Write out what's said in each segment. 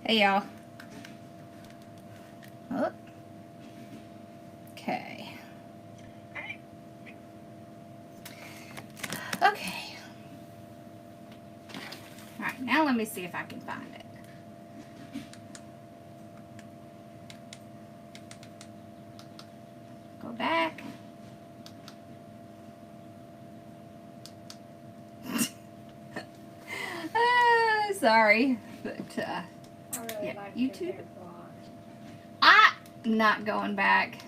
Hey, y'all. Oh. Okay. Okay. Alright, now let me see if I can find it. Go back. Sorry, but yeah, YouTube. I'm not going back.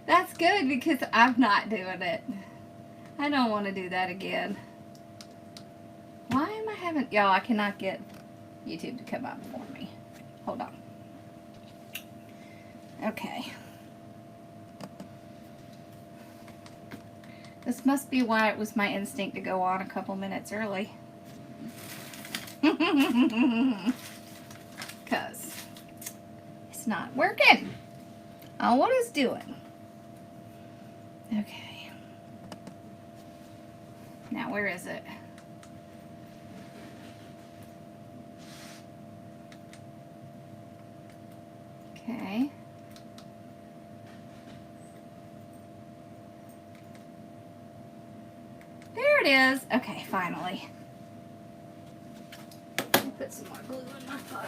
That's good because I'm not doing it. I don't want to do that again. Why am I having... Y'all, I cannot get YouTube to come up for me. Hold on. Okay. This must be why it was my instinct to go on a couple minutes early. Because it's not working on what it's doing. Okay. Now, where is it? Okay. There it is. Okay, finally. I'll put some more glue in my phone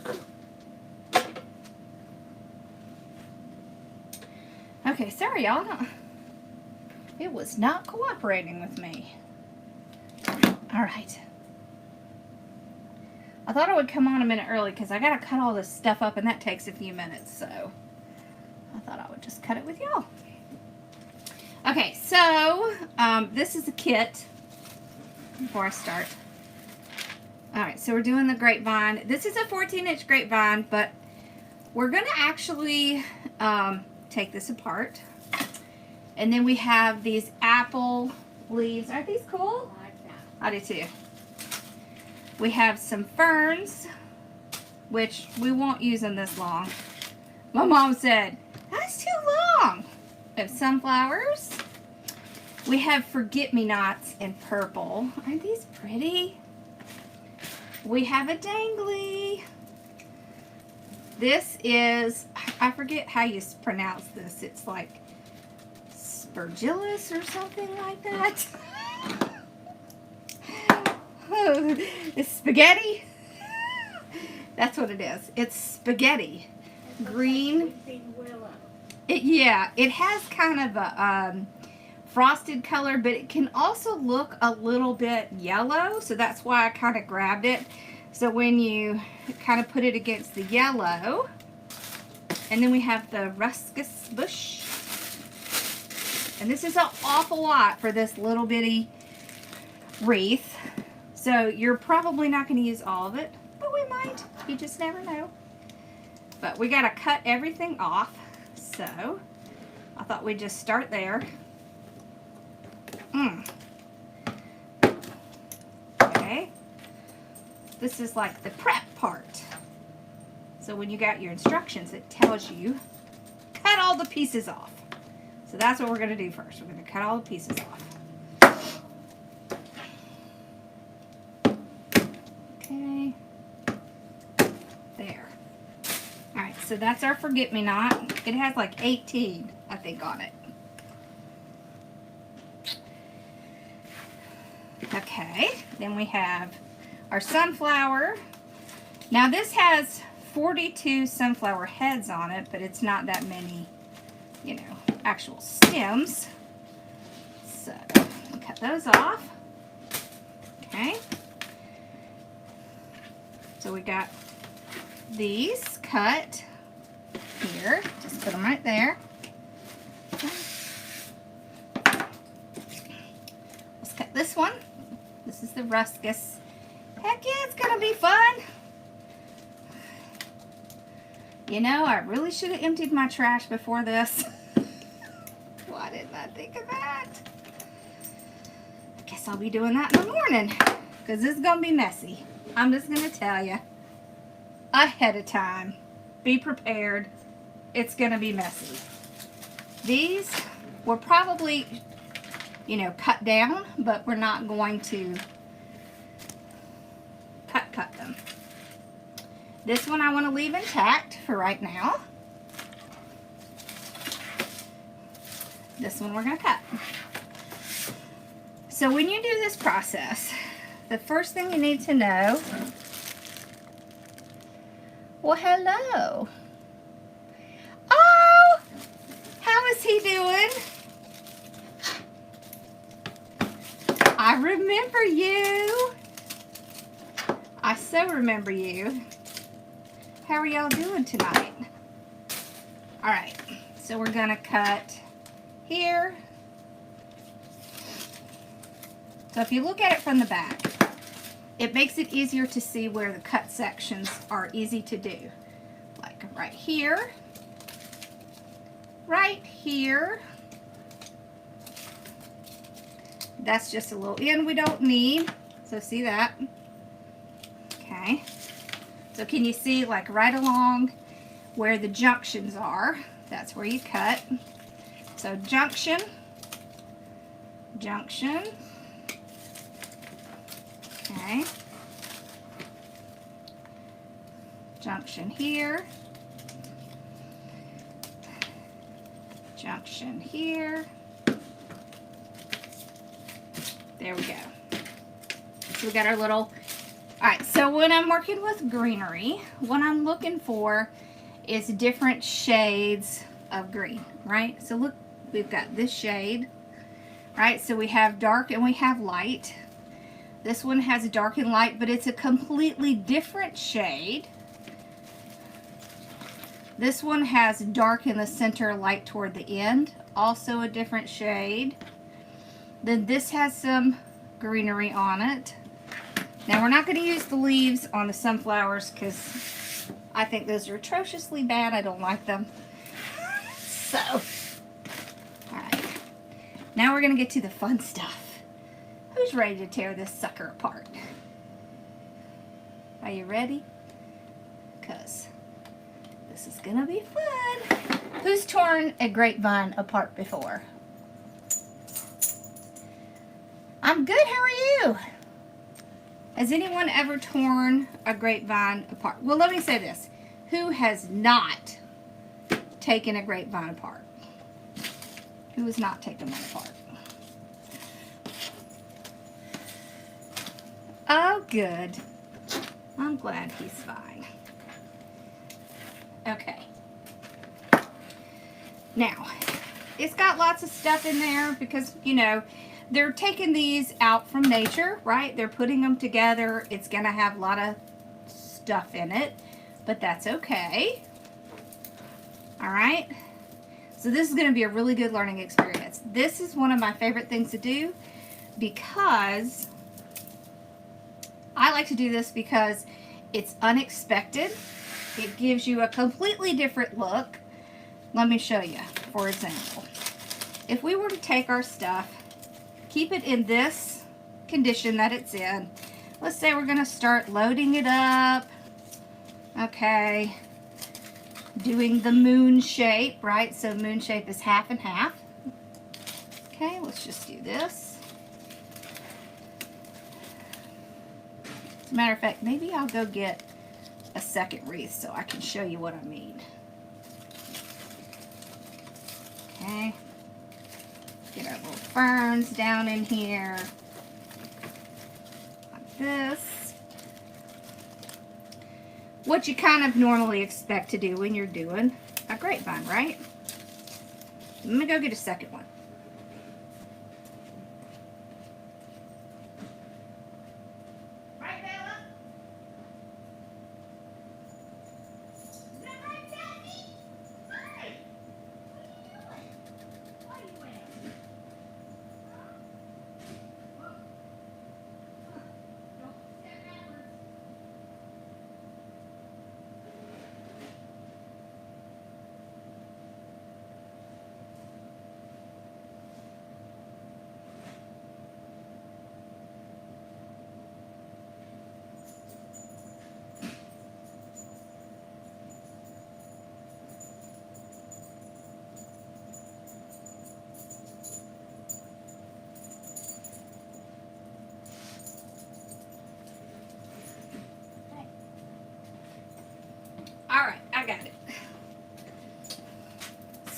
here. Okay, sorry y'all. It was not cooperating with me. Alright. I thought I would come on a minute early because I gotta cut all this stuff up and that takes a few minutes, so I thought I would just cut it with y'all. Okay, so this is a kit before I start. Alright, so we're doing the grapevine. This is a 14-inch grapevine, but we're going to actually take this apart. And then we have these apple leaves. Aren't these cool? I like that. I do too. We have some ferns, which we won't use them this long. My mom said, that's too long. We have sunflowers. We have forget-me-nots in purple. Aren't these pretty? We have a dangly. This is, I forget how you pronounce this. It's like Spurgillus or something like that. It's spaghetti. That's what it is. It's spaghetti. Green. Yeah, it has kind of a frosted color, but it can also look a little bit yellow, so that's why I kind of grabbed it. So when you kind of put it against the yellow, and then we have the Ruscus Bush, and this is an awful lot for this little bitty wreath, so you're probably not going to use all of it, but we might. You just never know. But we got to cut everything off, so I thought we'd just start there. Okay. This is like the prep part. So when you got your instructions, it tells you cut all the pieces off. So that's what we're going to do first. We're going to cut all the pieces off. Okay. There. Alright, so that's our forget-me-not. It has like 18, I think, on it. Okay, then we have our sunflower. Now this has 42 sunflower heads on it, but it's not that many, you know, actual stems. So, we'll cut those off. Okay. So we got these cut here. Just put them right there. Let's cut this one. This is the Ruscus. Heck yeah, it's gonna be fun. You know, I really should have emptied my trash before this. Why didn't I think of that? I guess I'll be doing that in the morning, because this is gonna be messy. I'm just gonna tell you ahead of time. Be prepared. It's gonna be messy. These were probably you know, cut down, but we're not going to cut them. This one I want to leave intact for right now. This one we're going to cut. So when you do this process, the first thing you need to know, well, hello. Oh, how is he doing? I remember you. I so remember you. How are y'all doing tonight? All right, so we're gonna cut here. So if you look at it from the back, it makes it easier to see where the cut sections are easy to do. Like right here, right here. That's just a little end we don't need. So see that? Okay. So can you see like right along where the junctions are? That's where you cut. So junction, junction. Okay. Junction here. Junction here. There we go. So we got our little, all right, so when I'm working with greenery, what I'm looking for is different shades of green, right? So look, we've got this shade, right? So we have dark and we have light. This one has dark and light, but it's a completely different shade. This one has dark in the center, light toward the end, also a different shade. Then this has some greenery on it. Now we're not going to use the leaves on the sunflowers because I think those are atrociously bad. I don't like them. So, alright. Now we're going to get to the fun stuff. Who's ready to tear this sucker apart? Are you ready? Because this is going to be fun. Who's torn a grapevine apart before? I'm good, how are you? Has anyone ever torn a grapevine apart? Well, let me say this. Who has not taken a grapevine apart? Who has not taken one apart? Oh, good. I'm glad he's fine. Okay. Now, it's got lots of stuff in there because, you know, they're taking these out from nature, right? They're putting them together. It's going to have a lot of stuff in it, but that's okay. All right. So this is going to be a really good learning experience. This is one of my favorite things to do because I like to do this because it's unexpected. It gives you a completely different look. Let me show you, for example. If we were to take our stuff, keep it in this condition that it's in. Let's say we're going to start loading it up. Okay. Doing the moon shape, right? So moon shape is half and half. Okay, let's just do this. As a matter of fact, maybe I'll go get a second wreath so I can show you what I mean. Okay. Get our little ferns down in here. Like this. What you kind of normally expect to do when you're doing a grapevine, right? Let me go get a second one. Right, Bella? Is that right, Daddy? Hi! What are you doing? What are you wearing? Don't step backwards.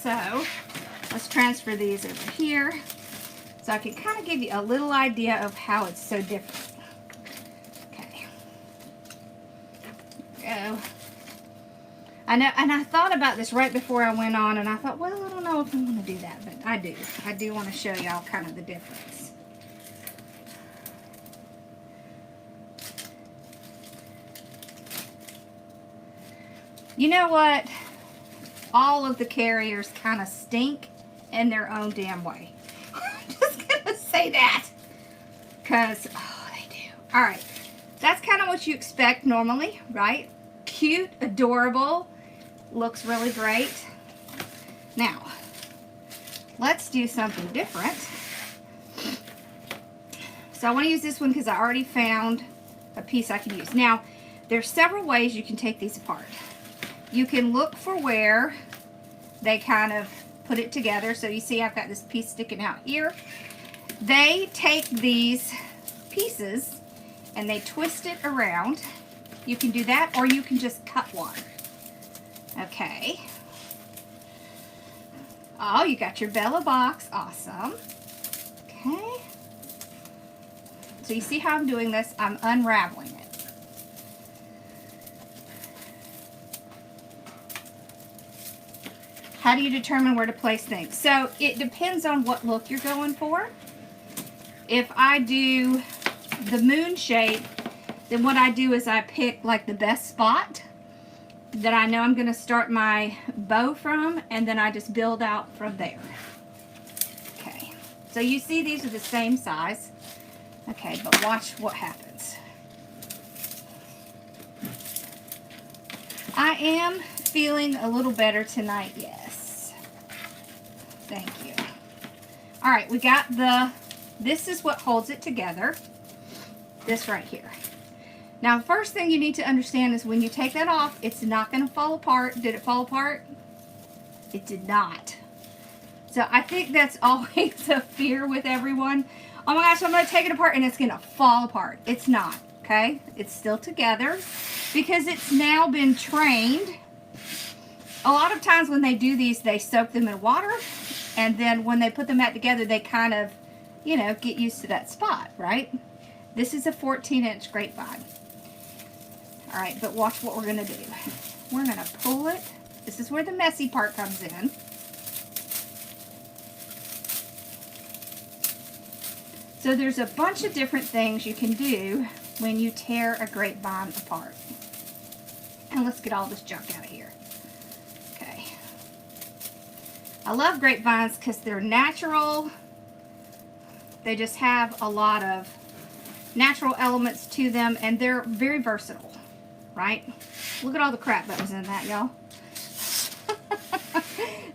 So let's transfer these over here so I can kind of give you a little idea of how it's so different. Okay. There we go. I know, and I thought about this right before I went on, and I thought, well, I don't know if I want to do that, but I do. I do want to show y'all kind of the difference. You know what? All of the carriers kind of stink in their own damn way. I'm just going to say that. Because, oh, they do. Alright. That's kind of what you expect normally, right? Cute, adorable. Looks really great. Now, let's do something different. So I want to use this one because I already found a piece I can use. Now, there's several ways you can take these apart. You can look for where they kind of put it together. So you see I've got this piece sticking out here. They take these pieces and they twist it around. You can do that, or you can just cut one. Okay. Oh, you got your Bella box. Awesome. Okay. So you see how I'm doing this? I'm unraveling it. How do you determine where to place things? So it depends on what look you're going for. If I do the moon shape, then what I do is I pick like the best spot that I know I'm going to start my bow from, and then I just build out from there. Okay, so you see these are the same size. Okay, but watch what happens. I am feeling a little better tonight, yes. Thank you. All right, we got this is what holds it together. This right here. Now, the first thing you need to understand is when you take that off, it's not going to fall apart. Did it fall apart? It did not. So I think that's always a fear with everyone. Oh my gosh, I'm going to take it apart and it's going to fall apart. It's not, okay? It's still together because it's now been trained. A lot of times when they do these, they soak them in water, and then when they put them back together, they kind of, you know, get used to that spot, right? This is a 14-inch grapevine. All right, but watch what we're going to do. We're going to pull it. This is where the messy part comes in. So there's a bunch of different things you can do when you tear a grapevine apart. And let's get all this junk out of here. Okay. I love grapevines because they're natural. They just have a lot of natural elements to them, and they're very versatile, right? Look at all the crap that was in that, y'all.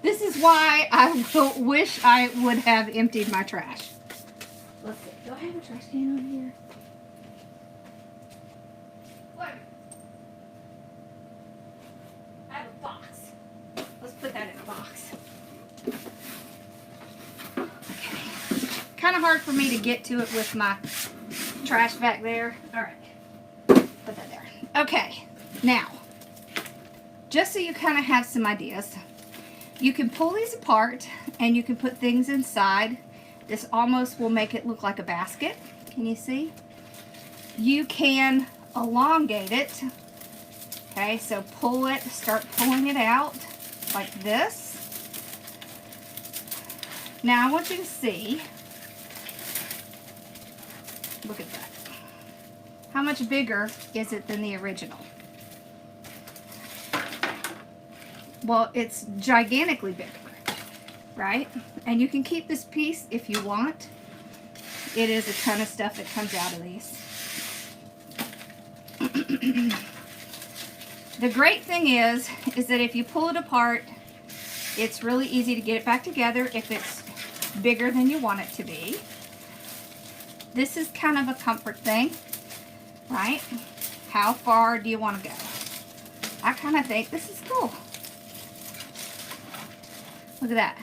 This is why I wish I would have emptied my trash. Let's see. Do I have a trash can on here? What? I have a box. Let's put that in a box. Okay. Kind of hard for me to get to it with my trash back there. All right. Put that there. Okay. Now, just so you kind of have some ideas, you can pull these apart and you can put things inside. This almost will make it look like a basket. Can you see? You can elongate it. Okay, so pull it, start pulling it out like this. Now I want you to see, look at that. How much bigger is it than the original? Well, it's gigantically bigger, right? And you can keep this piece if you want. It is a ton of stuff that comes out of these. The great thing is that if you pull it apart, it's really easy to get it back together if it's bigger than you want it to be. This is kind of a comfort thing, right? How far do you want to go? I kind of think this is cool. Look at that.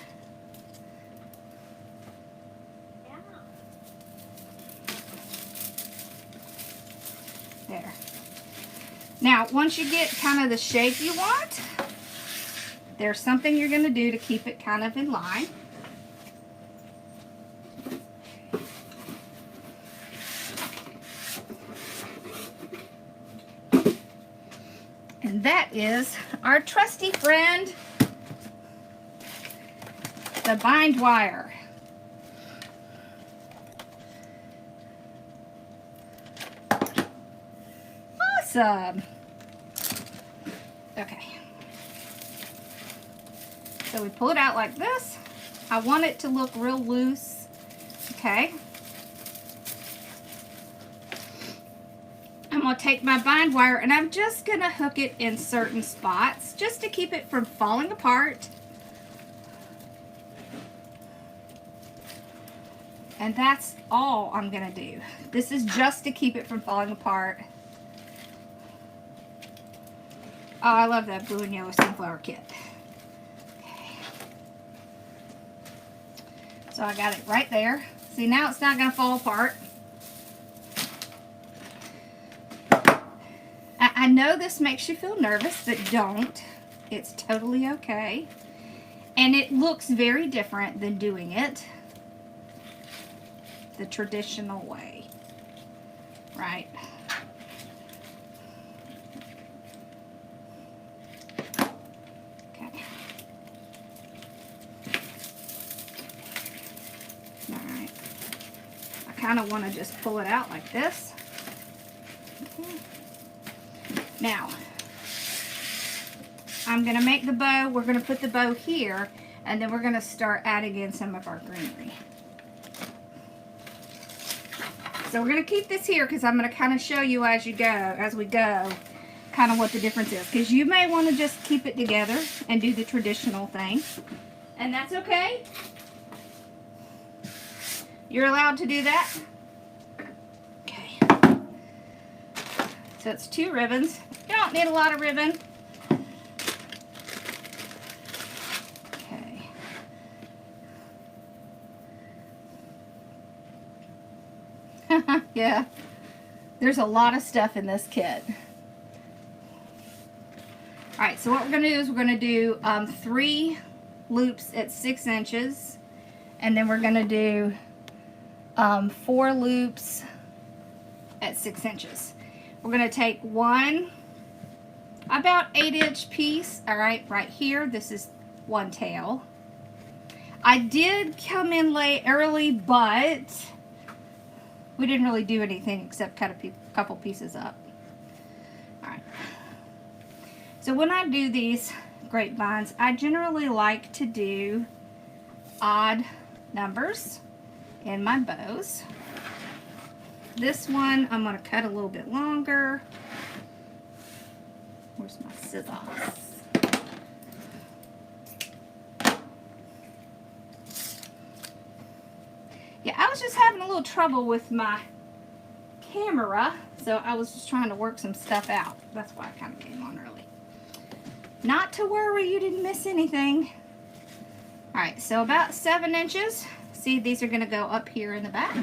There. Now, once you get kind of the shape you want, there's something you're going to do to keep it kind of in line. And that is our trusty friend, the bind wire. Awesome. Okay. So we pull it out like this. I want it to look real loose. Okay. I'm going to take my bind wire and I'm just going to hook it in certain spots just to keep it from falling apart. And that's all I'm going to do. This is just to keep it from falling apart. Oh, I love that blue and yellow sunflower kit. Okay. So I got it right there. See, now it's not going to fall apart. I know this makes you feel nervous, but don't. It's totally okay. And it looks very different than doing it the traditional way, right? Okay. All right. I kind of want to just pull it out like this. Okay. Now, I'm going to make the bow. We're going to put the bow here, and then we're going to start adding in some of our greenery. So we're going to keep this here because I'm going to kind of show you as we go, kind of what the difference is. Because you may want to just keep it together and do the traditional thing. And that's okay. You're allowed to do that. Okay. So it's 2 ribbons. You don't need a lot of ribbon. Okay. Yeah. There's a lot of stuff in this kit. Alright, so what we're going to do is we're going to do 3 loops at 6 inches. And then we're going to do 4 loops at 6 inches. We're going to take one about 8-inch piece, all right, right here. This is one tail. I did come in late early, but we didn't really do anything except cut a couple pieces up. All right. So when I do these grapevines, I generally like to do odd numbers in my bows. This one I'm going to cut a little bit longer. Where's my scissors? Yeah, I was just having a little trouble with my camera, so I was just trying to work some stuff out. That's why I kind of came on early. Not to worry, you didn't miss anything. Alright, so about 7 inches. See, these are going to go up here in the back.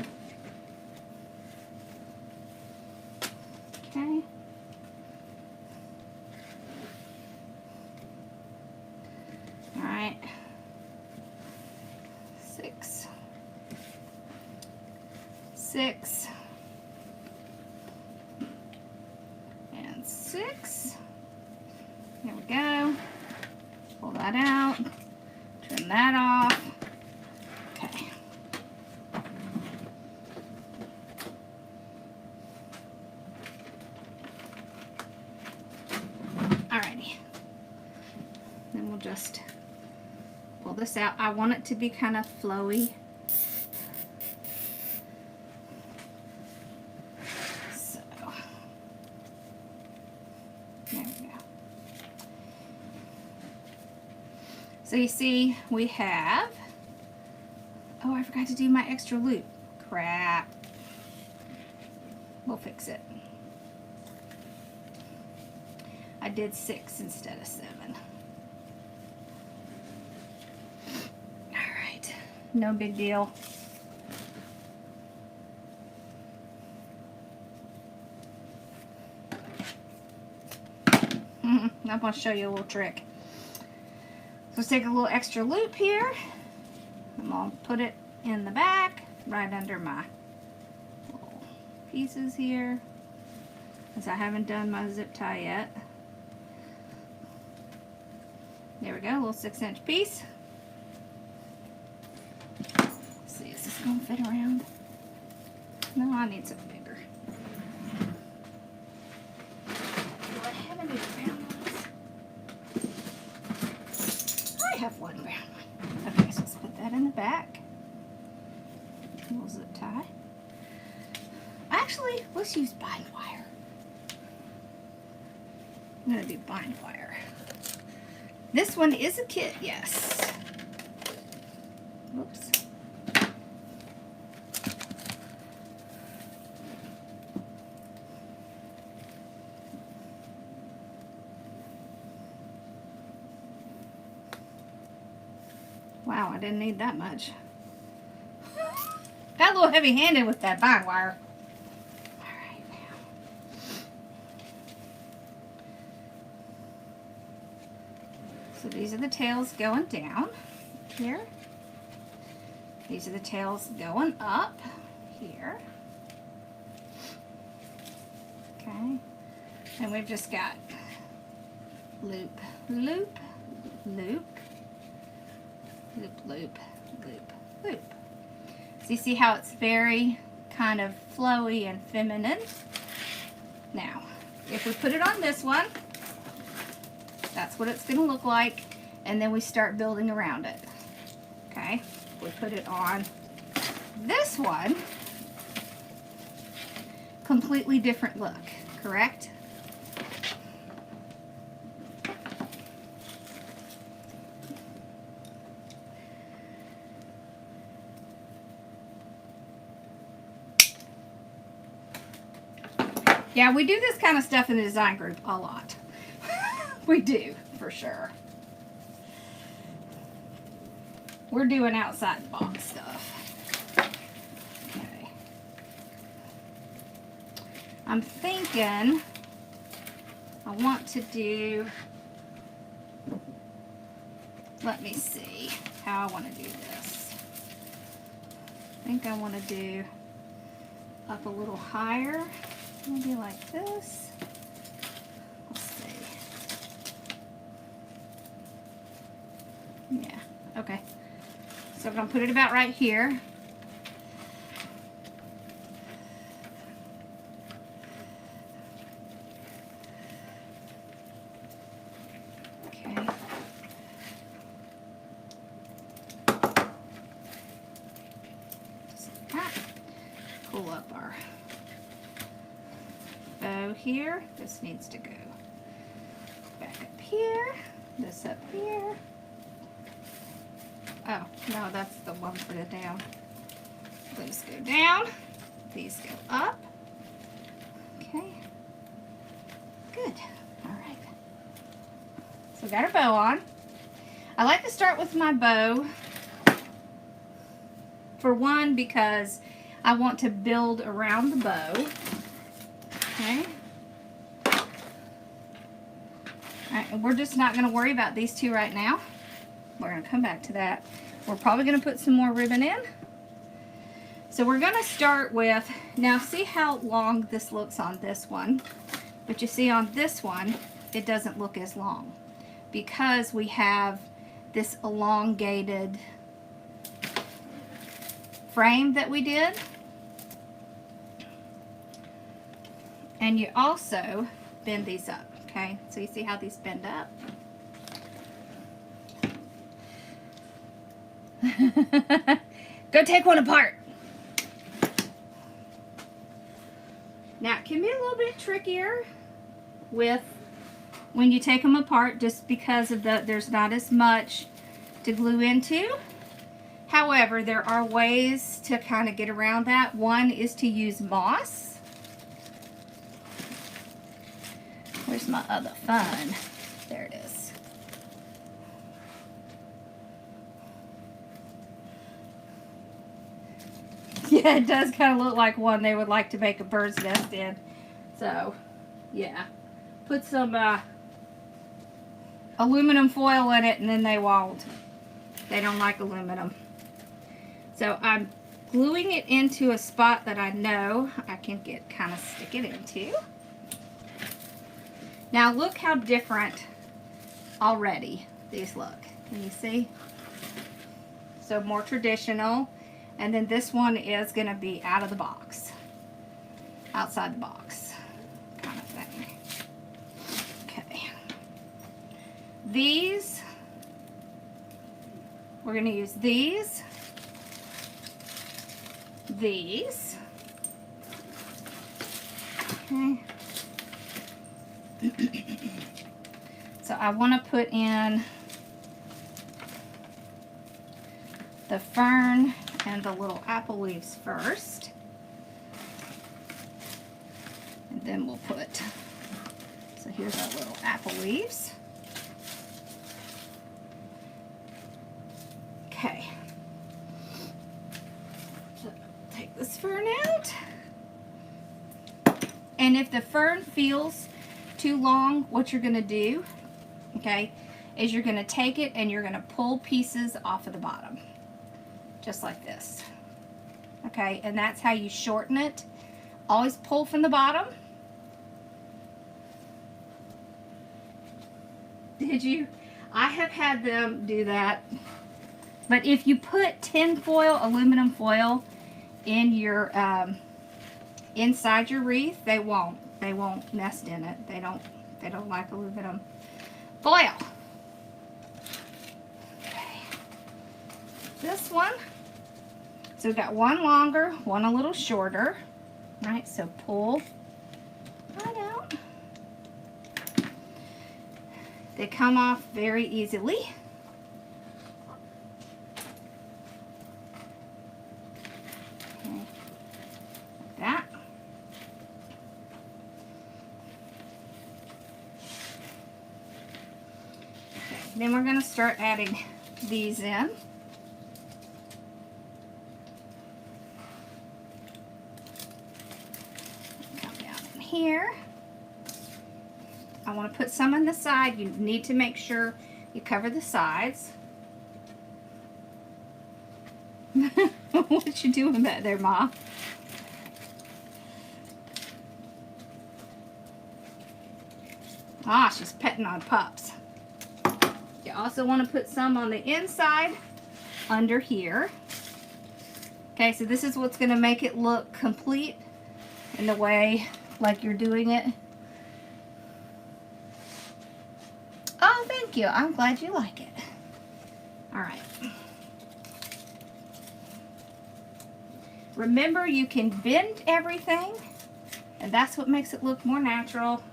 Okay. Alright. 6. 6. And 6. There we go. Pull that out. Turn that off. Okay. Alrighty. Then we'll just pull this out. I want it to be kind of flowy. So, there we go. So you see, we have, oh, I forgot to do my extra loop. Crap. We'll fix it. I did 6 instead of 7. Alright, no big deal. I'm going to show you a little trick. let's take a little extra loop here. I'm going to put it in the back, right under my little pieces here, as I haven't done my zip tie yet. There we go, a little 6-inch piece. Let's see, is this going to fit around? No, I need something bigger. Do I have any brown ones? I have one brown one. Okay, so let's put that in the back. A little zip tie. Actually, let's use bind wire. I'm going to do bind wire. This one is a kit, yes. Whoops. Wow, I didn't need that much. Got a little heavy-handed with that bind wire. Alright, now. So these are the tails going down here. These are the tails going up here. Okay. And we've just got loop, loop, loop, loop, loop, loop, loop. So you see how it's very kind of flowy and feminine? Now, if we put it on this one, that's what it's going to look like, and then we start building around it. Okay, we put it on this one, completely different look, correct? Yeah, we do this kind of stuff in the design group a lot. We do, for sure. We're doing outside the box stuff. Okay. I'm thinking I want to do, let me see how I want to do this. I think I want to do up a little higher. Maybe like this. Let's see. Yeah, okay. So I'm going to put it about right here. Okay. Just like that. Pull up our bow here. This needs to go back up here. This up here. Oh, no, that's the one for the down. These go down. These go up. Okay. Good. All right. So we got our bow on. I like to start with my bow. For one, because I want to build around the bow. Okay. All right, and we're just not going to worry about these two right now. We're going to come back to that. We're probably going to put some more ribbon in. So we're going to start with, now see how long this looks on this one. But you see on this one, it doesn't look as long. Because we have this elongated frame that we did. And you also bend these up, okay? So you see how these bend up? Go take one apart. Now, it can be a little bit trickier with when you take them apart just because of there's not as much to glue into. However, there are ways to kind of get around that. One is to use moss. Where's my other fun? There it is. Yeah, it does kind of look like one they would like to make a bird's nest in. So, yeah. Put some aluminum foil in it, and then they won't. They don't like aluminum. So I'm gluing it into a spot that I know I can get kind of stick it into. Now look how different already these look. Can you see? So more traditional. And then this one is going to be out of the box. Outside the box kind of thing. Okay. These, we're going to use these. These. Okay. So I want to put in the fern and the little apple leaves first. And then we'll put, so here's our little apple leaves. Okay. So take this fern out. And if the fern feels too long, what you're going to do, okay, is you're going to take it and you're going to pull pieces off of the bottom. Just like this. Okay, and that's how you shorten it. Always pull from the bottom. Did you? I have had them do that. But if you put tin foil, aluminum foil in your inside your wreath, they won't nest in it. They don't like aluminum foil. Okay. This one. So we've got one longer, one a little shorter. Right, so pull right out. They come off very easily. Okay, like that. Okay, then we're going to start adding these in. Here, I want to put some on the side. You need to make sure you cover the sides. What you doing back there, Ma? Ah, she's petting on pups. You also want to put some on the inside under here. Okay, so this is what's going to make it look complete in the way like you're doing it. Oh, thank you. I'm glad you like it. All right. Remember, you can bend everything, and that's what makes it look more natural.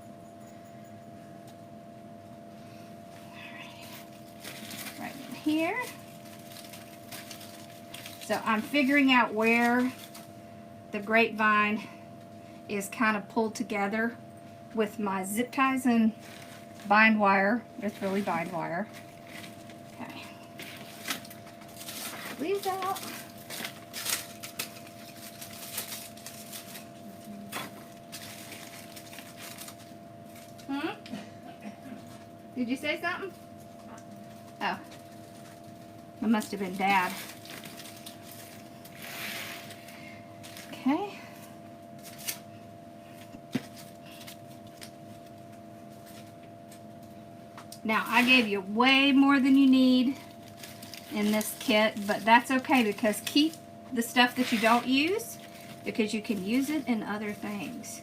Right in here. So I'm figuring out where the grapevine is kind of pulled together with my zip ties and bind wire. It's really bind wire. Okay. Leaves out. Did you say something? Oh. It must have been Dad. Okay. Now, I gave you way more than you need in this kit, but that's okay because keep the stuff that you don't use because you can use it in other things.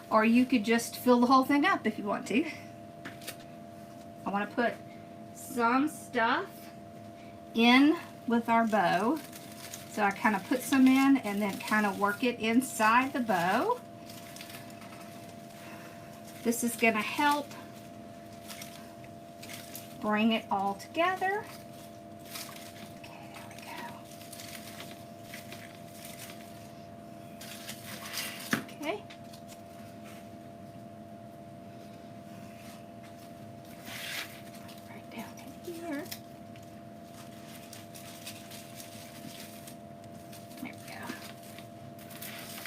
Or you could just fill the whole thing up if you want to. I want to put some stuff in with our bow. So I kind of put some in and then kind of work it inside the bow. This is going to help bring it all together. Okay, there we go. Okay. Right down in here. There we go.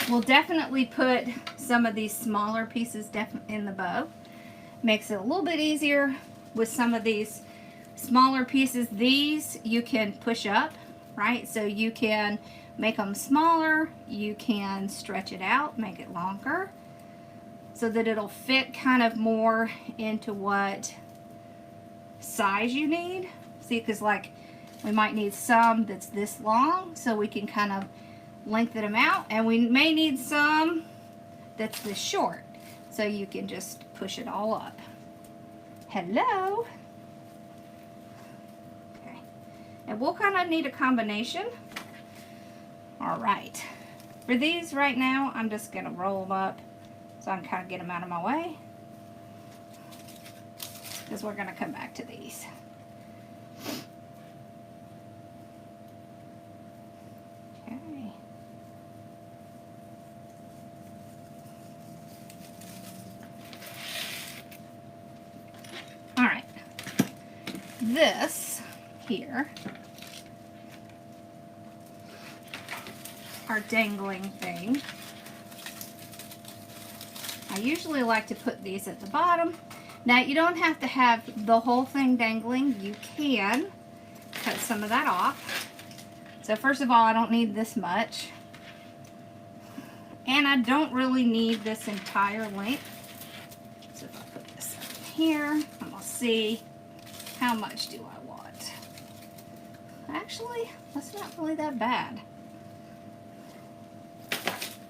We'll definitely put some of these smaller pieces in the bow. Makes it a little bit easier with some of these smaller pieces. These you can push up, right? So you can make them smaller, you can stretch it out, make it longer, so that it'll fit kind of more into what size you need. See, because like we might need some that's this long, so we can kind of lengthen them out, and we may need some that's this short, so you can just push it all up. Hello. Okay, and we'll kind of need a combination. All right, for these right now, I'm just gonna roll them up so I can kind of get them out of my way, because we're gonna come back to these. Okay. All right, this here, our dangling thing, I usually like to put these at the bottom. Now, you don't have to have the whole thing dangling. You can cut some of that off. So first of all, I don't need this much. And I don't really need this entire length. So if I put this up here, I'm going to see how much do I want. Actually, that's not really that bad.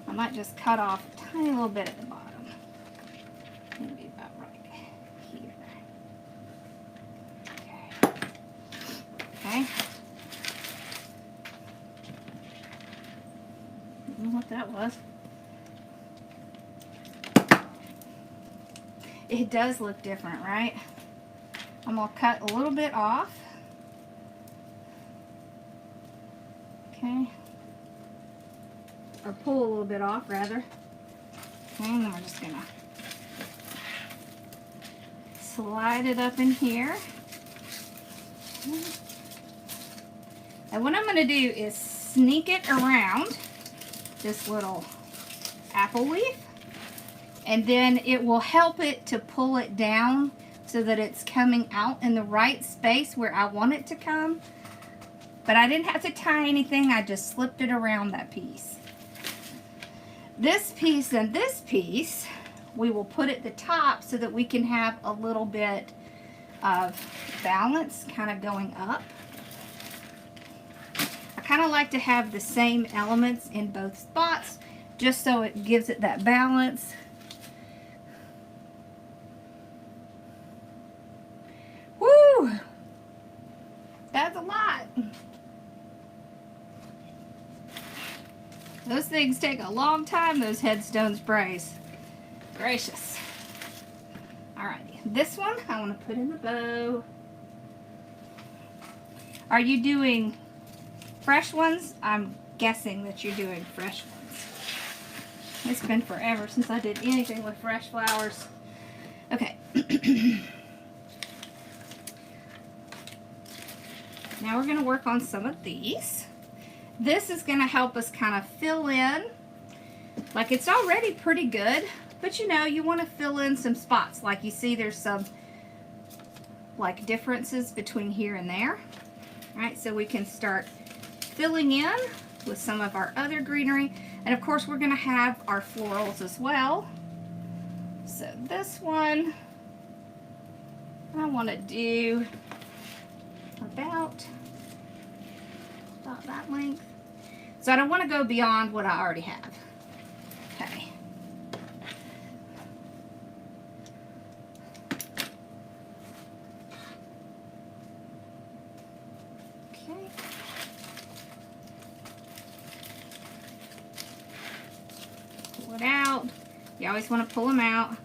I might just cut off a tiny little bit at the bottom. Maybe about right here. Okay. Okay. I don't know what that was. It does look different, right? I'm going to cut a little bit off. Okay. Or pull a little bit off, rather. Okay, and then we're just going to slide it up in here. And what I'm going to do is sneak it around this little apple leaf, and then it will help it to pull it down so that it's coming out in the right space where I want it to come. But I didn't have to tie anything, I just slipped it around that piece. This piece and this piece we will put at the top so that we can have a little bit of balance kind of going up. I kind of like to have the same elements in both spots just so it gives it that balance. Woo! That's a lot. Those things take a long time, those headstone sprays. Gracious. Alrighty, this one I want to put in the bow. Are you doing fresh ones? I'm guessing that you're doing fresh ones. It's been forever since I did anything with fresh flowers. Okay. Now we're going to work on some of these. This is going to help us kind of fill in. Like, it's already pretty good, but you know, you want to fill in some spots. Like you see there's some like differences between here and there. All right, so we can start filling in with some of our other greenery. And of course we're going to have our florals as well. So this one I want to do about that length. So I don't want to go beyond what I already have. Okay. Okay. Pull it out. You always want to pull them out.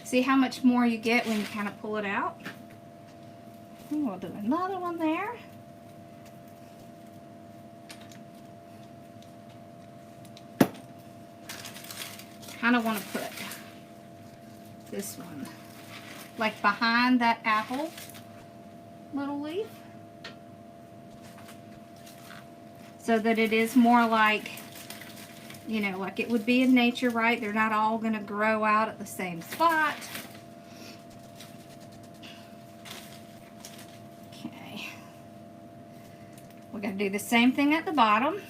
See how much more you get when you kind of pull it out? And we'll do another one there. Kind of want to put this one like behind that apple little leaf so that it is more like, you know, like it would be in nature, right? They're not all going to grow out at the same spot. we're going to do the same thing at the bottom.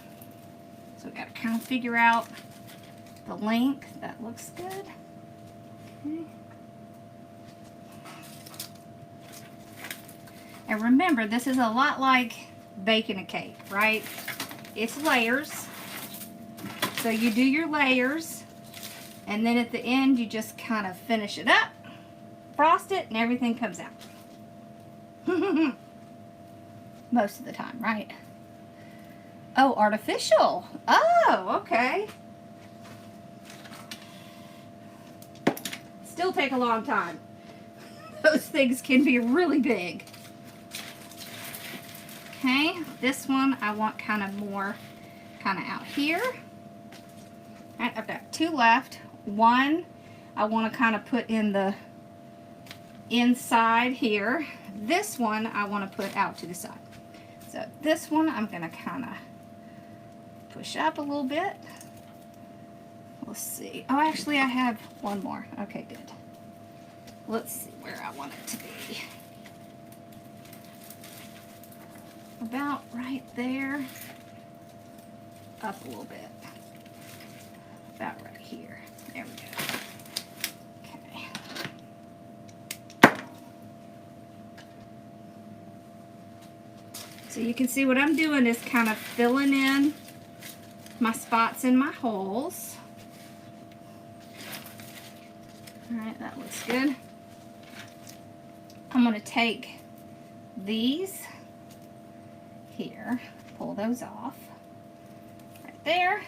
So we got to kind of figure out the length. That looks good. Okay. And remember, this is a lot like baking a cake, right? It's layers. So you do your layers, and then at the end you just kind of finish it up, frost it, and everything comes out. Most of the time, right? Oh, artificial. Oh, okay. Still take a long time. Those things can be really big. Okay, this one I want kind of more kind of out here. All right, I've got two left. One I want to kind of put in the inside here. This one I want to put out to the side. So this one I'm going to kind of push up a little bit. Let's see. Oh, actually I have one more. Okay, good. Let's see where I want it to be. About right there. Up a little bit. About right here. There we go. Okay. So you can see what I'm doing is kind of filling in my spots in my holes. Alright, that looks good. I'm going to take these here, pull those off. Right there.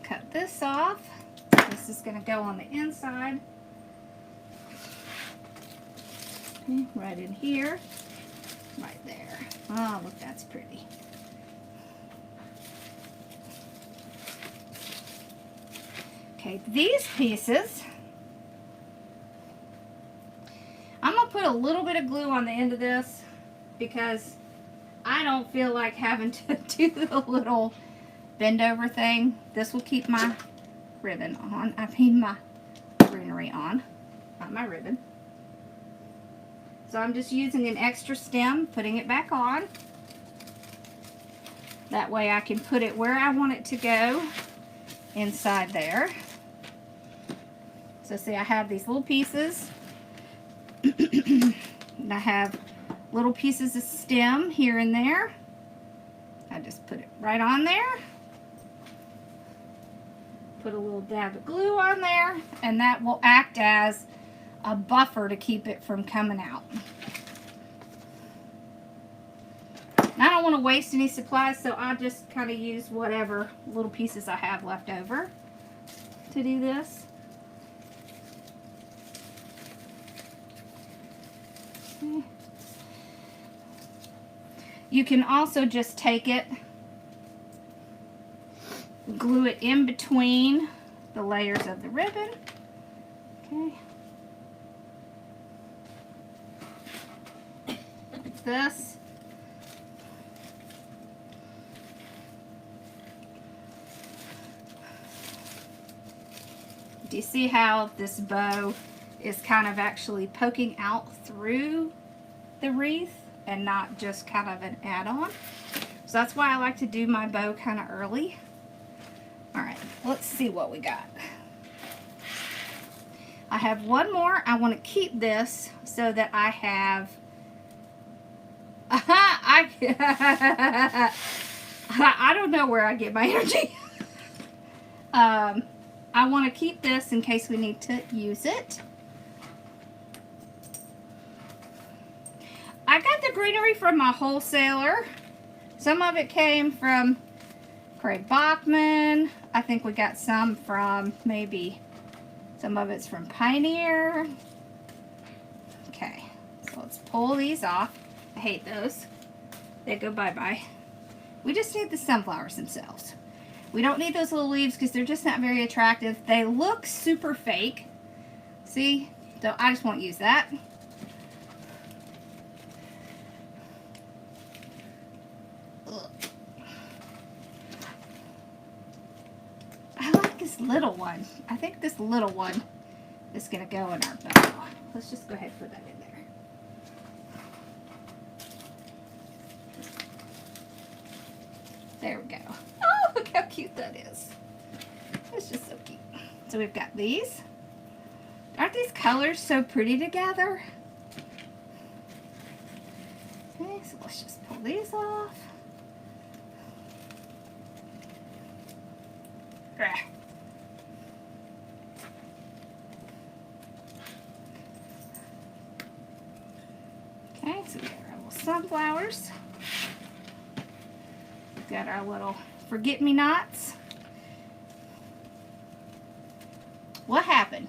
Cut this off. This is going to go on the inside. Okay, right in here. Right there. Oh, look, that's pretty. Okay, these pieces, I'm going to put a little bit of glue on the end of this because I don't feel like having to do the little bend over thing. This will keep my ribbon on. I mean my greenery on, not my ribbon. So I'm just using an extra stem, putting it back on. That way I can put it where I want it to go inside there. So see, I have these little pieces. And I have little pieces of stem here and there. I just put it right on there. Put a little dab of glue on there, and that will act as a buffer to keep it from coming out. And I don't want to waste any supplies, so I just kind of use whatever little pieces I have left over to do this. Okay. You can also just take it, glue it in between the layers of the ribbon. Okay. Like this. Do you see how this bow is kind of actually poking out through the wreath and not just kind of an add-on? So that's why I like to do my bow kind of early. Alright, let's see what we got. I have one more. I want to keep this so that I have I don't know where I get my energy. I want to keep this in case we need to use it. I got the greenery from my wholesaler. Some of it came from Craig Bachman. I think we got some from maybe, some of it's from Pioneer. Okay, so let's pull these off. I hate those. They go bye-bye. We just need the sunflowers themselves. We don't need those little leaves because they're just not very attractive. They look super fake. See? So I just won't use that. Ugh. I like this little one. I think this little one is going to go in our bow. Let's just go ahead and put that in there. There we go. Oh, look how cute that is. It's just so cute. So we've got these. Aren't these colors so pretty together? Okay, so let's just pull these off. Okay, so we got our little sunflowers. We've got our little Forget Me Nots. What happened?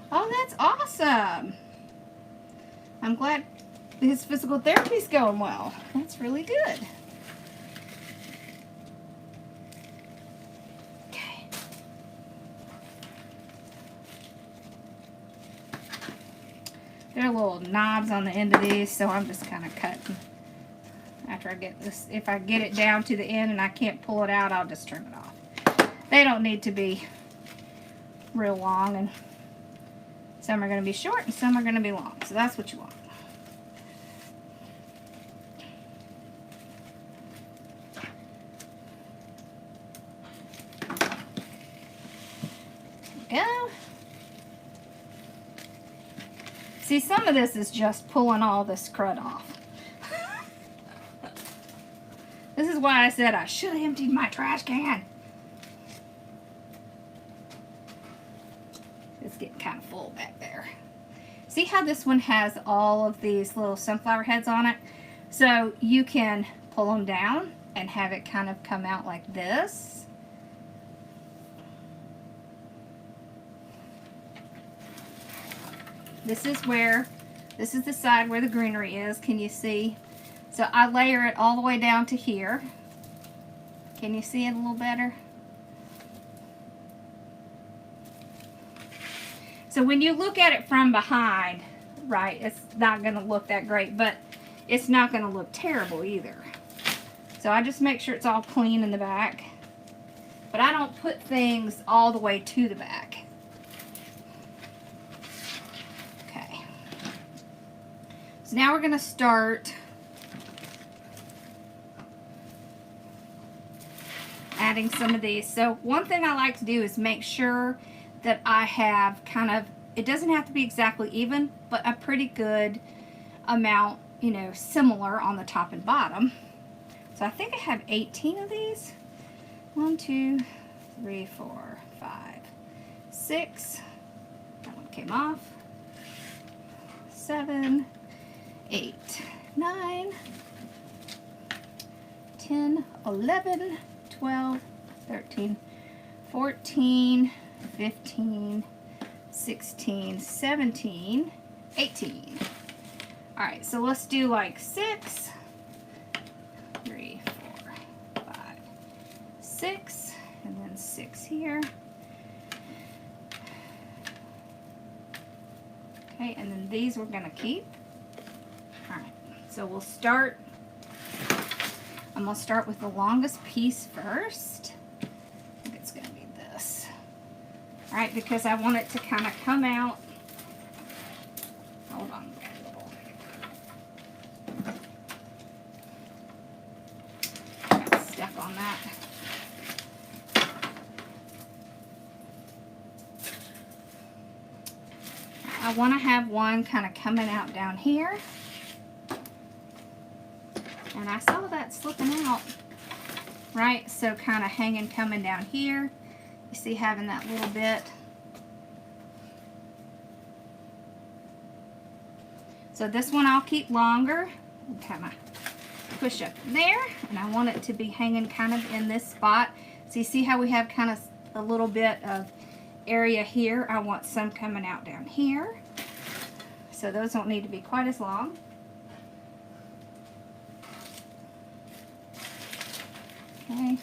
Oh, that's awesome. I'm glad his physical therapy's going well. That's really good. Okay. There are little knobs on the end of these, so I'm just kind of cutting. After I get this, if I get it down to the end and I can't pull it out, I'll just turn it off. They don't need to be real long, and some are going to be short and some are going to be long. So that's what you want. There we go. See, some of this is just pulling all this crud off. This is why I said I should have emptied my trash can. It's getting kind of full back there. See how this one has all of these little sunflower heads on it? So you can pull them down and have it kind of come out like this. This is the side where the greenery is. Can you see? So I layer it all the way down to here. Can you see it a little better? So when you look at it from behind, right, it's not going to look that great, but it's not going to look terrible either. So I just make sure it's all clean in the back. But I don't put things all the way to the back. Okay. So now we're going to start adding some of these. So one thing I like to do is make sure that I have kind of, it doesn't have to be exactly even, but a pretty good amount, you know, similar on the top and bottom. So I think I have 18 of these. 1, 2, 3, 4, 5, 6. That one came off. 7, 8, 9, 10, 11, 12, 13, 14, 15, 16, 17, 18. Alright, so let's do like 6, 3, 4, 5, 6, and then 6 here. Okay, and then these we're going to keep. Alright, so we'll start. I'm going to start with the longest piece first. I think it's going to be this. Alright, because I want it to kind of come out. Hold on. Got stuff on that. I want to have one kind of coming out down here. And I saw that slipping out. Right, so kind of hanging, coming down here. You see having that little bit. So this one I'll keep longer. Kind of push up in there. And I want it to be hanging kind of in this spot. So you see how we have kind of a little bit of area here. I want some coming out down here. So those don't need to be quite as long. Okay,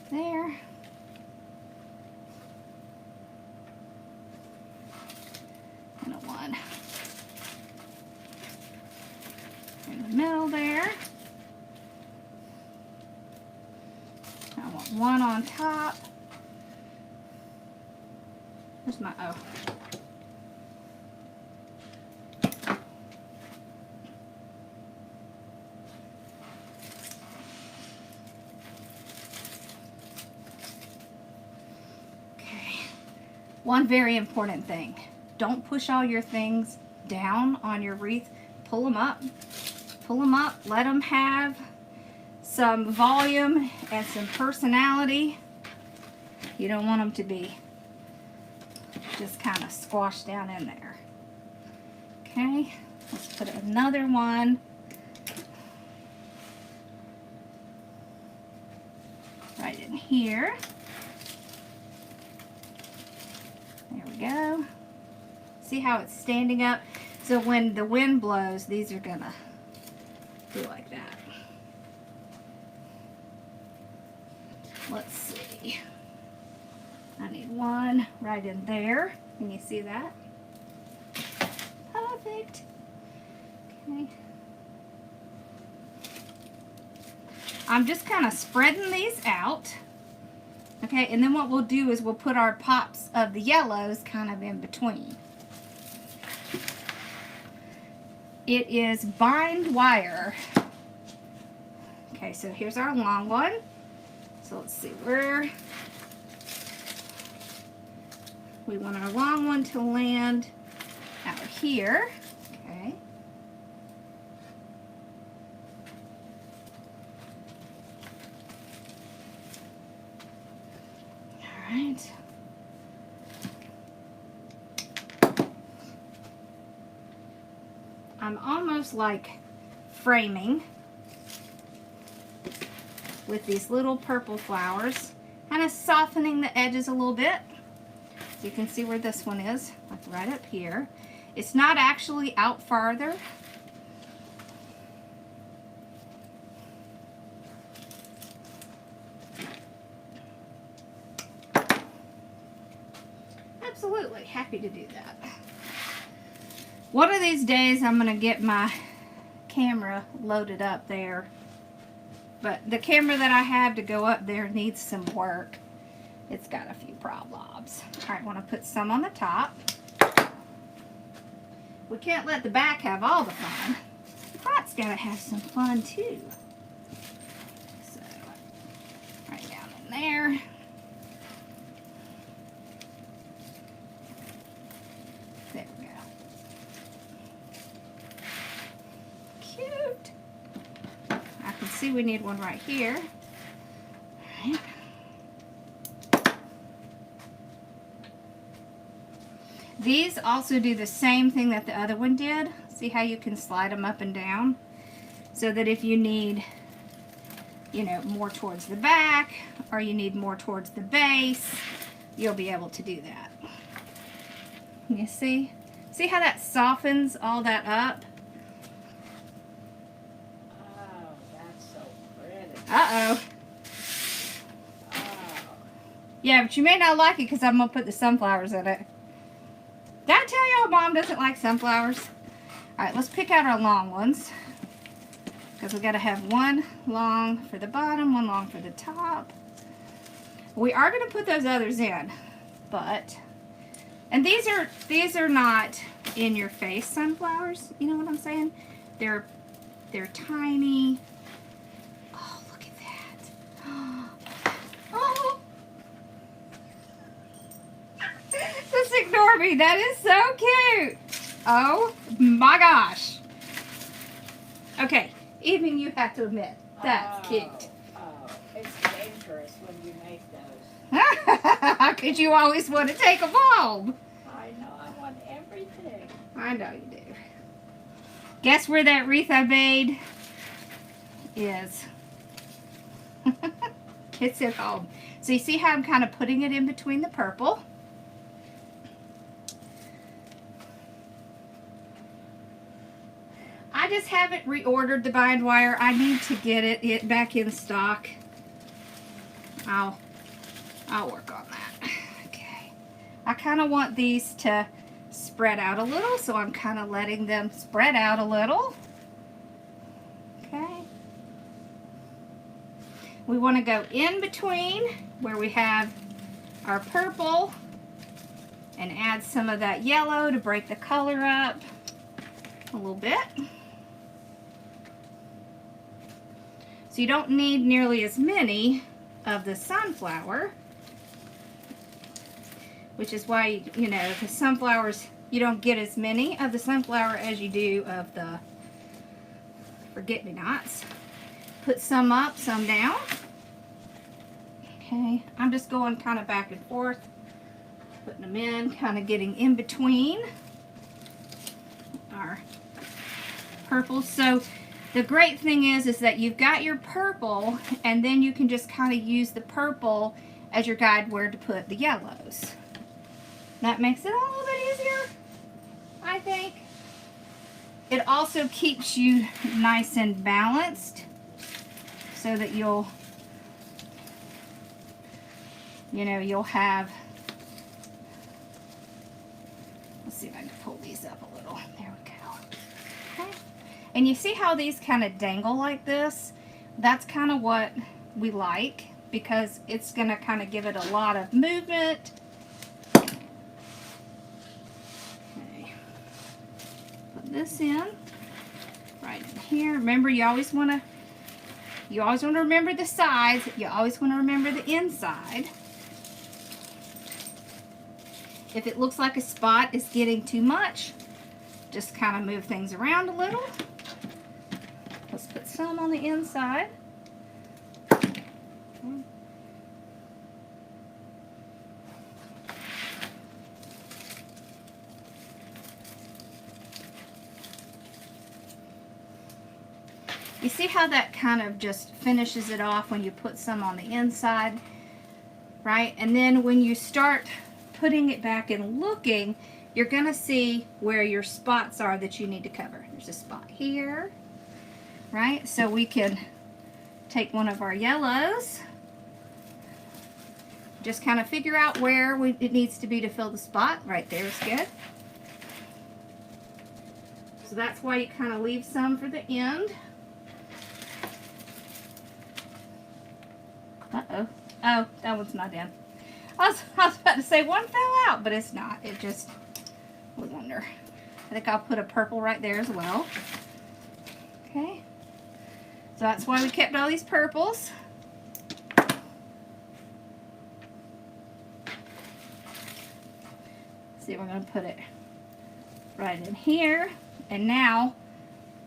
there. And a one in the middle there. I want one on top. Where's my O? One very important thing. Don't push all your things down on your wreath. Pull them up. Pull them up. Let them have some volume and some personality. You don't want them to be just kind of squashed down in there. Okay, let's put another one right in here. There we go. See how it's standing up? So when the wind blows, these are gonna do like that. Let's see. I need one right in there. Can you see that? Perfect. Okay. I'm just kind of spreading these out. Okay, and then what we'll do is we'll put our pops of the yellows kind of in between. It is bind wire. Okay, so here's our long one. So let's see where we want our long one to land out here. Okay. All right. I'm almost like framing with these little purple flowers, kind of softening the edges a little bit. So you can see where this one is, like right up here. It's not actually out farther. Absolutely happy to do that. One of these days I'm going to get my camera loaded up there. But the camera that I have to go up there needs some work. It's got a few problems. All right, I want to put some on the top. We can't let the back have all the fun. The front's got to have some fun too. So, right down in there. There we go. Cute. I can see we need one right here. All right. These also do the same thing that the other one did. See how you can slide them up and down? So that if you need, you know, more towards the back or you need more towards the base, you'll be able to do that. You see? See how that softens all that up? Oh, that's so pretty. Uh-oh. Oh. Yeah, but you may not like it because I'm going to put the sunflowers in it. Did I tell y'all Mom doesn't like sunflowers? Alright, let's pick out our long ones. Because we got to have one long for the bottom, one long for the top. We are going to put those others in. But, and these are not in your face sunflowers. You know what I'm saying? They're tiny. Oh, look at that. Oh. Just ignore me. That is so cute. Oh my gosh. Okay, even you have to admit, that's cute. Oh, it's dangerous when you make those. Because you always want to take them home. I know, I want everything. I know you do. Guess where that wreath I made is? It's at home. So you see how I'm kind of putting it in between the purple? I just haven't reordered the bind wire. I need to get it back in stock. I'll work on that. Okay. I kind of want these to spread out a little, so I'm kind of letting them spread out a little. Okay. We want to go in between where we have our purple and add some of that yellow to break the color up a little bit. So you don't need nearly as many of the sunflower. which is why, you know, the sunflowers, you don't get as many of the sunflower as you do of the forget-me-nots. Put some up, some down. Okay, I'm just going kind of back and forth, putting them in, kind of getting in between our purples. So the great thing is that you've got your purple, and then you can just kind of use the purple as your guide where to put the yellows. That makes it a little bit easier, I think. It also keeps you nice and balanced so that you'll have, let's see if I can pull these up a little. There we go. Okay. And you see how these kind of dangle like this? That's kind of what we like, because it's going to kind of give it a lot of movement. Okay. Put this in right in here. Remember, you always want to remember the sides. You always want to remember the inside. If it looks like a spot is getting too much, just kind of move things around a little. Let's put some on the inside. You see how that kind of just finishes it off when you put some on the inside, right? And then when you start putting it back and looking, you're going to see where your spots are that you need to cover. There's a spot here, right? So we can take one of our yellows, just kind of figure out where it needs to be to fill the spot. Right there is good. So that's why you kind of leave some for the end. Uh-oh. Oh, that one's not in. I was about to say one fell out, but it's not. It just was under. I think I'll put a purple right there as well. Okay. So that's why we kept all these purples. See, we're going to put it right in here. And now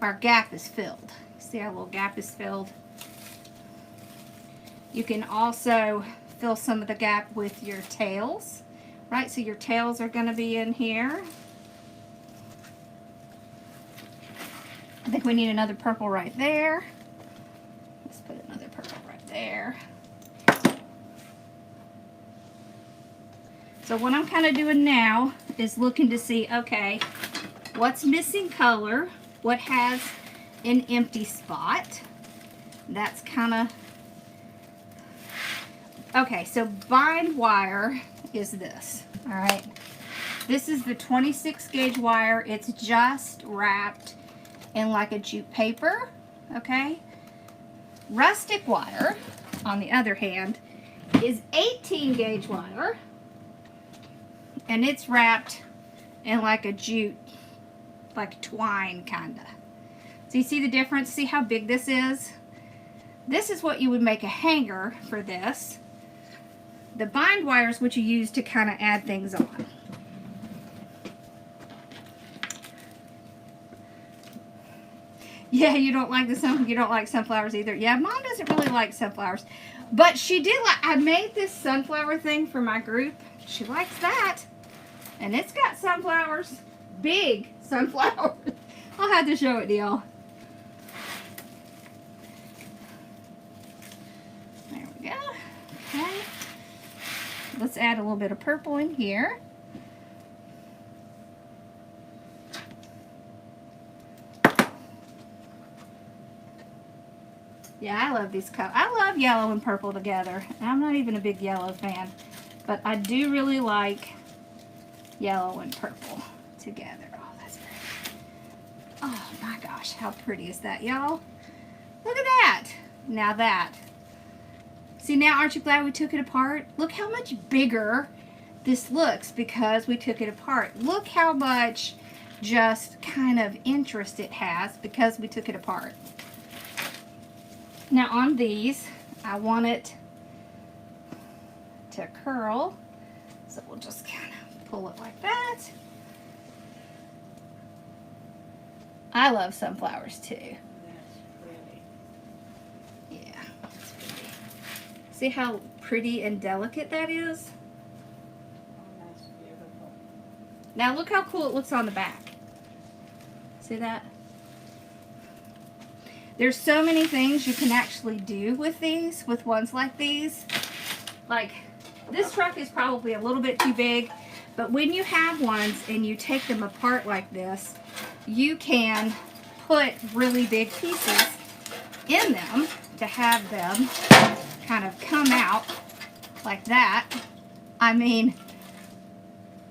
our gap is filled. See our little gap is filled? You can also fill some of the gap with your tails, right? So your tails are going to be in here. I think we need another purple right there. Let's put another purple right there. So what I'm kind of doing now is looking to see, okay, what's missing color? What has an empty spot? That's kind of... Okay, so bind wire is this, all right? This is the 26 gauge wire. It's just wrapped in like a jute paper, okay? Rustic wire, on the other hand, is 18 gauge wire, and it's wrapped in like a jute, like twine kinda. So you see the difference? See how big this is? This is what you would make a hanger for this. The bind wire is what you use to kind of add things on. Yeah, you don't like sunflowers either. Yeah, Mom doesn't really like sunflowers, but she did like. I made this sunflower thing for my group. She likes that, and it's got sunflowers, big sunflowers. I'll have to show it to y'all. There we go. Okay. Let's add a little bit of purple in here. Yeah, I love these colors. I love yellow and purple together. I'm not even a big yellow fan, but I do really like yellow and purple together. Oh, that's pretty. Oh my gosh, how pretty is that, y'all? Look at that. Now that. See, now aren't you glad we took it apart? Look how much bigger this looks because we took it apart. Look how much just kind of interest it has because we took it apart. Now on these, I want it to curl. So we'll just kind of pull it like that. I love sunflowers too. That's pretty. Yeah, that's pretty. See how pretty and delicate that is? Oh, that's beautiful. Now look how cool it looks on the back. See that? There's so many things you can actually do with these, with ones like these. Like, this truck is probably a little bit too big, but when you have ones and you take them apart like this, you can put really big pieces in them to have them kind of come out like that. I mean,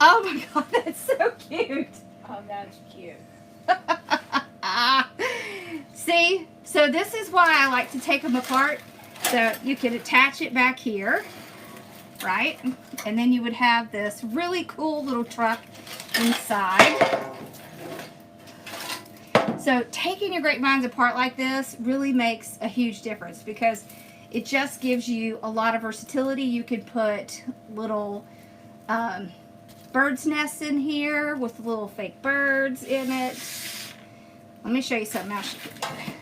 oh my God, that's so cute. Oh, that's cute. See, so this is why I like to take them apart. So you can attach it back here, right? And then you would have this really cool little truck inside. So taking your grapevines apart like this really makes a huge difference because it just gives you a lot of versatility. You could put little bird's nests in here with little fake birds in it. Let me show you something else you can do.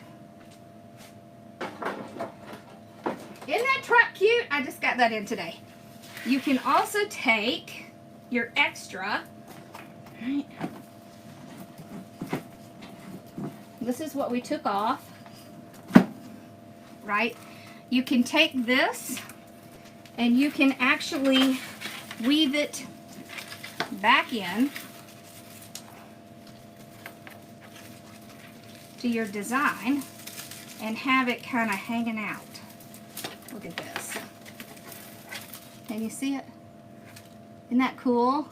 Isn't that truck cute? I just got that in today. You can also take your extra, right? This is what we took off, right? You can take this and you can actually weave it back in to your design and have it kind of hanging out. Look at this. Can you see it? Isn't that cool?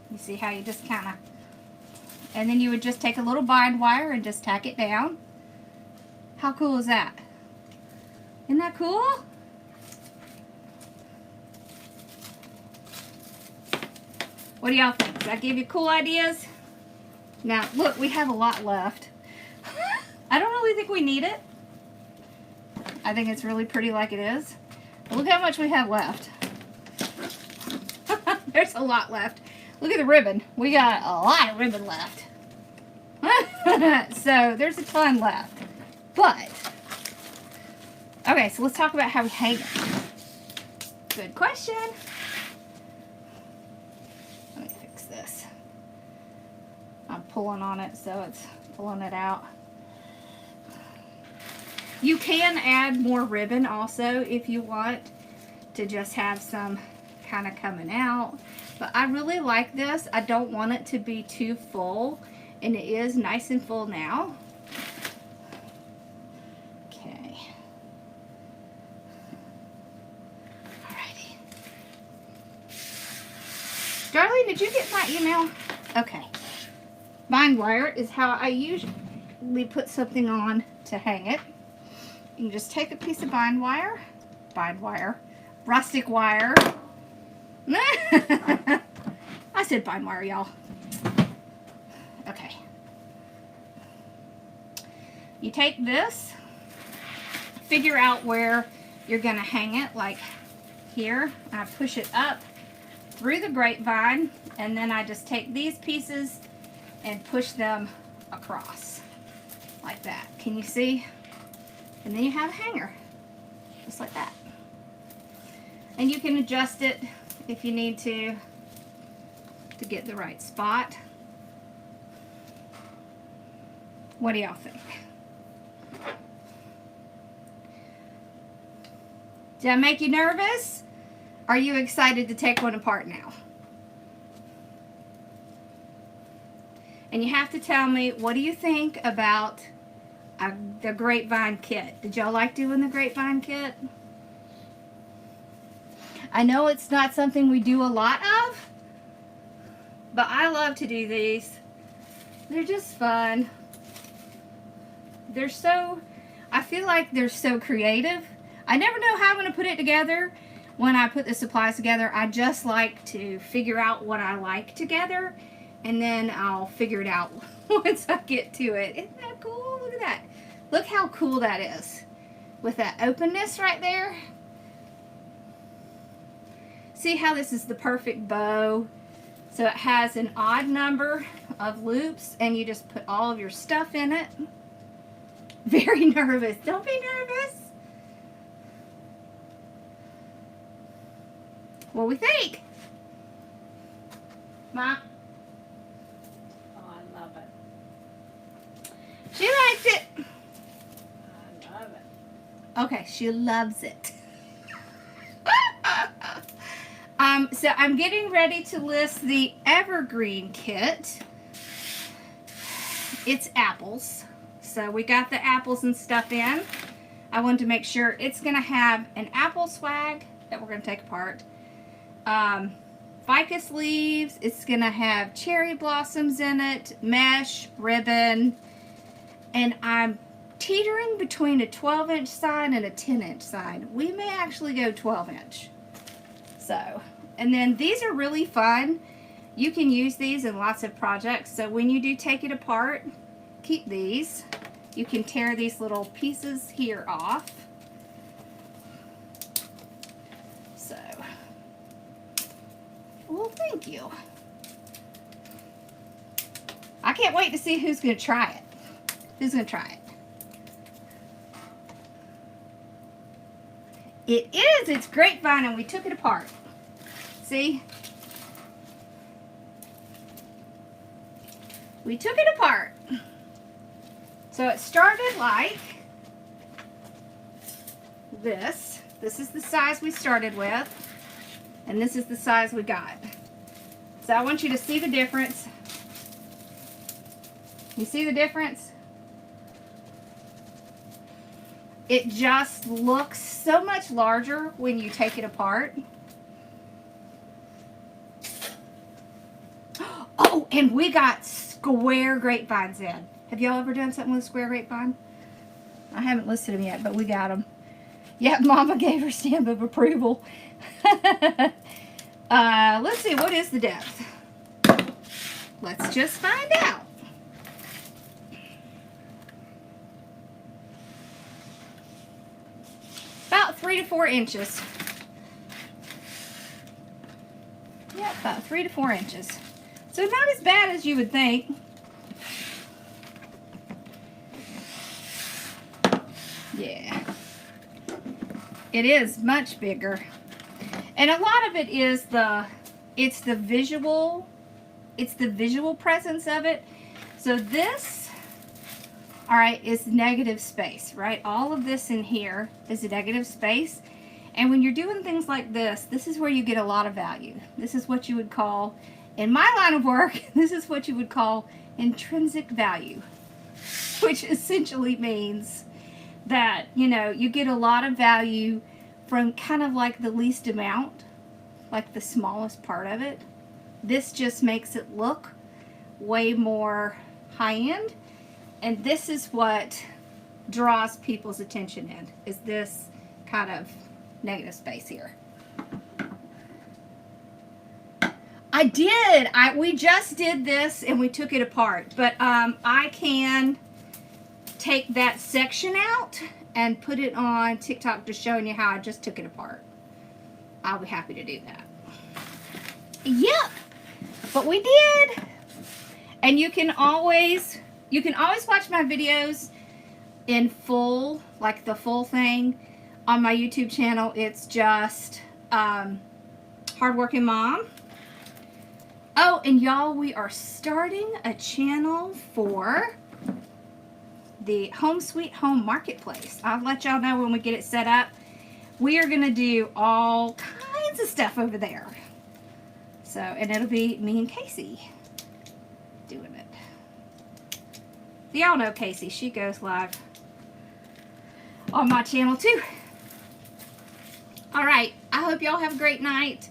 You see how you just kind of, and then you would just take a little bind wire and just tack it down. How cool is that? Isn't that cool? What do y'all think? Does that give you cool ideas? Now, look, we have a lot left. I don't really think we need it. I think it's really pretty like it is. But look how much we have left. There's a lot left. Look at the ribbon. We got a lot of ribbon left. So, there's a ton left. But, okay, so let's talk about how we hang it. Good question. Let me fix this. I'm pulling on it, so it's pulling it out. You can add more ribbon also if you want to just have some kind of coming out. But I really like this. I don't want it to be too full, and it is nice and full now. Okay. Alrighty. Darlene, did you get my email? Okay. Bind wire is how I usually put something on to hang it. You can just take a piece of bind wire, rustic wire. I said bind wire, y'all. Okay. You take this, figure out where you're going to hang it, like here. I push it up through the grapevine, and then I just take these pieces and push them across like that. Can you see? And then you have a hanger, just like that. And you can adjust it if you need to get the right spot. What do y'all think? Did I make you nervous? Are you excited to take one apart now? And you have to tell me, what do you think about the grapevine kit? Did y'all like doing the grapevine kit? I know it's not something we do a lot of, but I love to do these. They're just fun. They're so, I feel like they're so creative. I never know how I'm going to put it together when I put the supplies together. I just like to figure out what I like together, and then I'll figure it out once I get to it. Isn't that cool? Look at that. Look how cool that is. With that openness right there. see how this is the perfect bow? So it has an odd number of loops, and you just put all of your stuff in it. Very nervous. Don't be nervous. What do we think? Ma? Oh, I love it. She likes it. I love it. Okay, she loves it. So I'm getting ready to list the Evergreen kit. It's apples. So we got the apples and stuff in. I wanted to make sure it's going to have an apple swag that we're going to take apart. Ficus leaves. It's going to have cherry blossoms in it, mesh, ribbon, and I'm teetering between a 12-inch sign and a 10-inch sign. We may actually go 12-inch. So, and then these are really fun. You can use these in lots of projects. So when you do take it apart, keep these. You can tear these little pieces here off. So, well, thank you. I can't wait to see who's going to try it. Who's going to try it? It is. It's Grapevine, and we took it apart. See? We took it apart. So it started like this. This is the size we started with, and this is the size we got. So I want you to see the difference. You see the difference? It just looks so much larger when you take it apart. Oh, and we got square grapevines in. Have y'all ever done something with a square grapevine? I haven't listed them yet, but we got them. Yeah, Mama gave her stamp of approval. Let's see, what is the depth? Let's just find out. About 3 to 4 inches. Yeah, about 3 to 4 inches. So not as bad as you would think. Yeah. It is much bigger. And a lot of it is it's the visual presence of it. So this, all right, is negative space, right? All of this in here is a negative space. And when you're doing things like this is where you get a lot of value. This is what you would call, in my line of work, this is what you would call intrinsic value, which essentially means that, you know, you get a lot of value from kind of like the least amount, like the smallest part of it. This just makes it look way more high-end, and this is what draws people's attention in, is this kind of negative space here. We just did this and we took it apart, but I can take that section out and put it on TikTok just showing you how I just took it apart. I'll be happy to do that. Yep, but we did. And you can always watch my videos in full, like the full thing on my YouTube channel. It's just Hardworking Mom. Oh, and y'all, we are starting a channel for the Home Sweet Home Marketplace. I'll let y'all know when we get it set up. We are going to do all kinds of stuff over there. So, and it'll be me and Casey doing it. Y'all know Casey. She goes live on my channel too. All right. I hope y'all have a great night.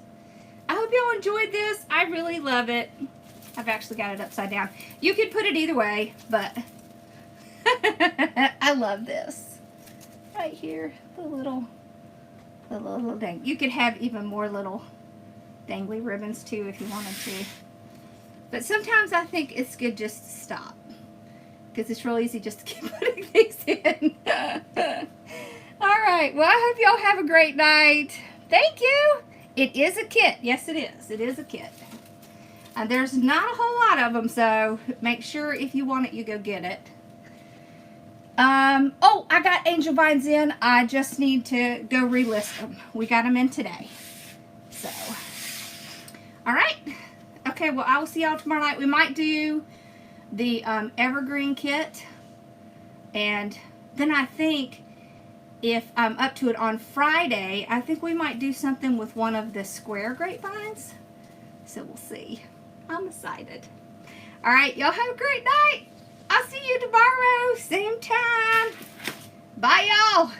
I hope y'all enjoyed this. I really love it. I've actually got it upside down. You could put it either way, but I love this. Right here, the little dang. You could have even more little dangly ribbons too if you wanted to. But sometimes I think it's good just to stop, because it's real easy just to keep putting things in. All right. Well, I hope y'all have a great night. Thank you. It is a kit. Yes, it is. It is a kit. And there's not a whole lot of them, so make sure if you want it, you go get it. Oh, I got angel vines in. I just need to go relist them. We got them in today. So, all right. Okay, well, I will see y'all tomorrow night. We might do the evergreen kit. And then I think if I'm up to it on Friday, I think we might do something with one of the square grapevines. So we'll see. I'm excited. All right, y'all have a great night. I'll see you tomorrow, same time. Bye, y'all.